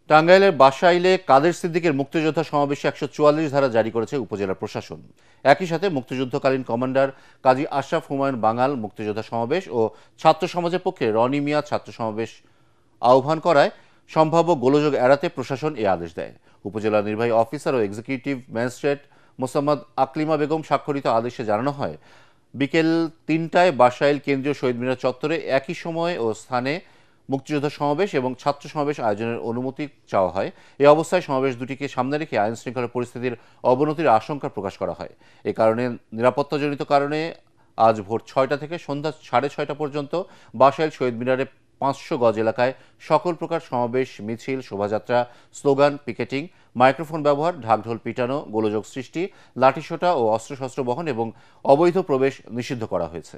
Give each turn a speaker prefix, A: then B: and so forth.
A: টাঙ্গাইলের বাসাইলে কাদের সিদ্দিকের মুক্তিযোদ্ধা সমাবেশে ১৪৪ ধারা জারি করেছে উপজেলা প্রশাসন। একই সাথে মুক্তিযুদ্ধকালীন কমান্ডার কাজী আশরাফ হুমায়ুন বাঙাল মুক্তিযোদ্ধা সমাবেশ ও ছাত্র সমাজের পক্ষে রনি মিয়া ছাত্র সমাবেশ আহ্বান করায় সম্ভাব্য গোলযোগ এড়াতে প্রশাসন এ আদেশ দেয়। উপজেলা নির্বাহী অফিসার ও এক্সিকিউটিভ ম্যাজিস্ট্রেট মোসাম্মদ আকলিমা বেগম স্বাক্ষরিত আদেশে জানানো হয়, বিকেল ৩টায় বাসাইল কেন্দ্রীয় শহীদ মিনার চত্বরে একই সময় ও স্থানে মুক্তিযোদ্ধা সমাবেশ এবং ছাত্র সমাবেশ আয়োজনের অনুমতি চাওয়া হয়। এই অবস্থায় সমাবেশ দুটিকে সামনে রেখে আইন শৃঙ্খলা পরিস্থিতির অবনতির আশঙ্কা প্রকাশ করা হয়। এ কারণে নিরাপত্তাজনিত কারণে আজ ভোর ৬টা থেকে সন্ধ্যা ৬:৩০ পর্যন্ত বাসাইল শহীদ মিনারে ৫০০ গজ এলাকায় সকল প্রকার সমাবেশ, মিছিল, শোভাযাত্রা, স্লোগান, পিকেটিং, মাইক্রোফোন ব্যবহার, ঢাকঢোল পিটানো, গোলযোগ সৃষ্টি, লাঠিসোঁটা ও অস্ত্রশস্ত্র বহন এবং অবৈধ প্রবেশ নিষিদ্ধ করা হয়েছে।